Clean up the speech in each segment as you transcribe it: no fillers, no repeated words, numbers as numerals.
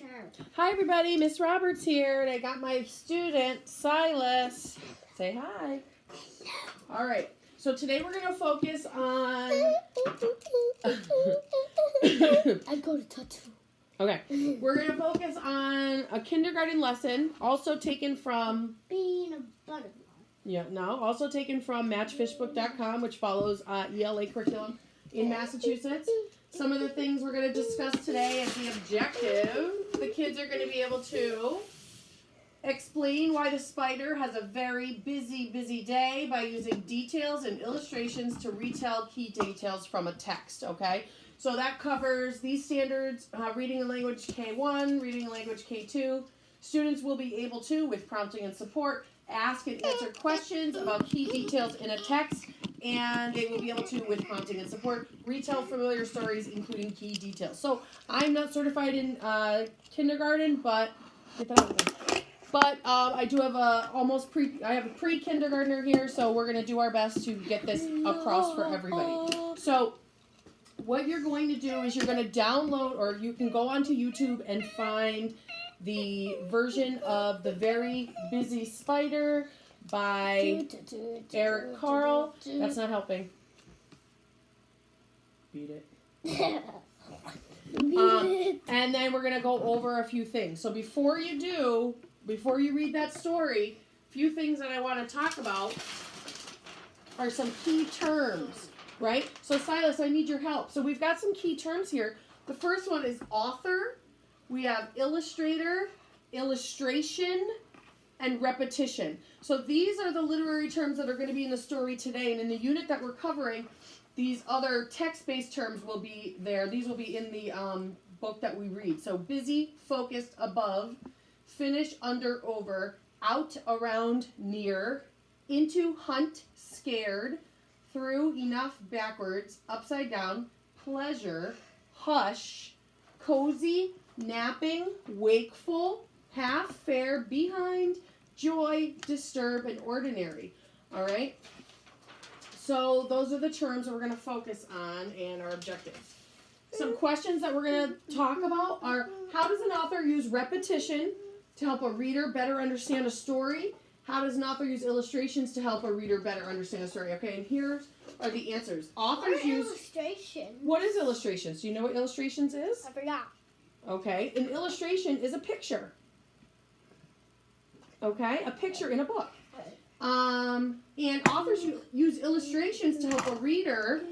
turn. Hi everybody, Miss Roberts here, and I got my student, Silas. Say hi. All right, so today we're going to focus on... I go to tattoo. Okay, we're going to focus on a kindergarten lesson, also taken from... Being a butterfly. Yeah, no, also taken from matchfishtank.com, which follows ELA curriculum in Massachusetts. Some of the things we're going to discuss today as the objective. The kids are going to be able to explain why the spider has a very busy day by using details and illustrations to retell key details from a text, okay? So that covers these standards, reading and language K1, reading and language K2. Students will be able to, with prompting and support, ask and answer questions about key details in a text, and they will be able to, with prompting and support, retell familiar stories, including key details. So I'm not certified in kindergarten, but get that out of there. But I do have I have a pre-kindergartner here, so we're gonna do our best to get this across for everybody. So what you're going to do is you're gonna download, or you can go onto YouTube and find the version of The Very Busy Spider by Eric Carle. That's not helping. Beat it. And then we're going to go over a few things. So before you read that story, a few things that I want to talk about are some key terms, right? So Silas, I need your help. So we've got some key terms here. The first one is author. We have illustrator, illustration, and repetition. So these are the literary terms that are going to be in the story today. And in the unit that we're covering, these other text-based terms will be there. These will be in the book that we read. So busy, focused, above, finish, under, over, out, around, near, into, hunt, scared, through, enough, backwards, upside down, pleasure, hush, cozy, napping, wakeful, half, fair, behind, joy, disturb, and ordinary. All right? So those are the terms that we're going to focus on and our objectives. Some questions that we're going to talk about are, how does an author use repetition to help a reader better understand a story? How does an author use illustrations to help a reader better understand a story? Okay, and here are the answers. Authors use... illustrations? What is illustrations? Do you know what illustrations is? I forgot. Okay, an illustration is a picture. Okay, a picture in a book. And authors use illustrations to help a reader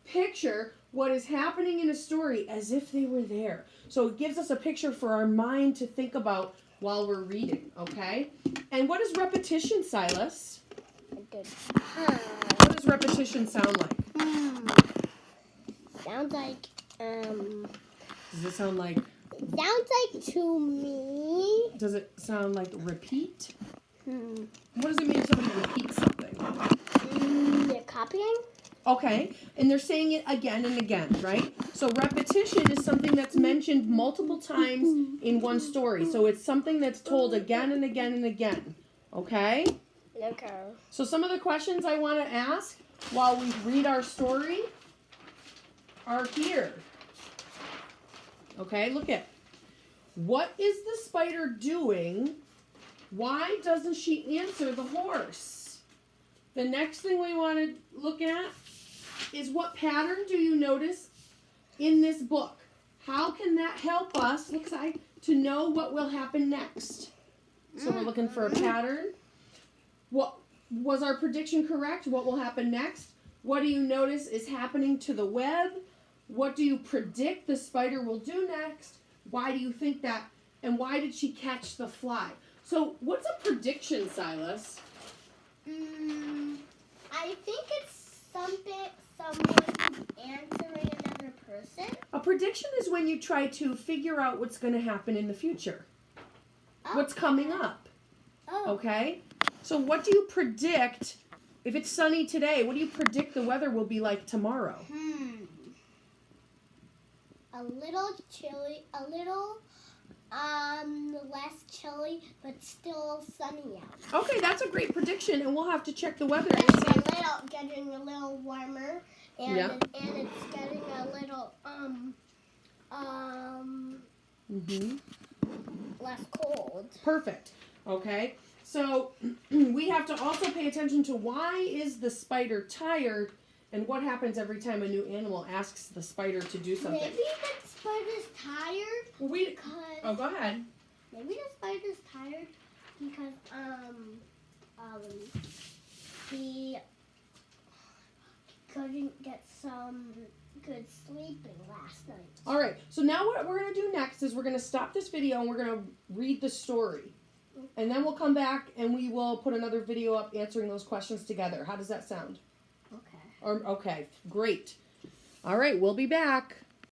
picture what is happening in a story as if they were there. So it gives us a picture for our mind to think about while we're reading, okay? And what is repetition, Silas? What does repetition sound like? Sounds like, Does it sound like... Sounds like to me. Does it sound like repeat? What does it mean if somebody repeats something? They're copying? Okay, and they're saying it again and again, right? So repetition is something that's mentioned multiple times in one story. So it's something that's told again and again and again, okay? Okay. So some of the questions I want to ask while we read our story are here. Okay, look at. What is the spider doing? Why doesn't she answer the horse? The next thing we want to look at is, what pattern do you notice in this book? How can that help us, to know what will happen next? So we're looking for a pattern. What was our prediction correct? What will happen next? What do you notice is happening to the web? What do you predict the spider will do next? Why do you think that? And why did she catch the fly? So what's a prediction, Silas? I think it's someone answering another person. A prediction is when you try to figure out what's going to happen in the future. What's coming up. Okay? So what do you predict? If it's sunny today, what do you predict the weather will be like tomorrow? A little chilly, a little less chilly, but still sunny out. Okay, that's a great prediction, and we'll have to check the weather. Getting a little warmer, and it's getting a little less cold. Perfect. Okay. So we have to also pay attention to why is the spider tired and what happens every time a new animal asks the spider to do something. Maybe the spider's tired because... Oh, go ahead. Maybe the spider's tired because he couldn't get some good sleeping last night. All right. So now what we're going to do next is we're going to stop this video and we're going to read the story. And then we'll come back and we will put another video up answering those questions together. How does that sound? Okay. Okay, great. All right, we'll be back.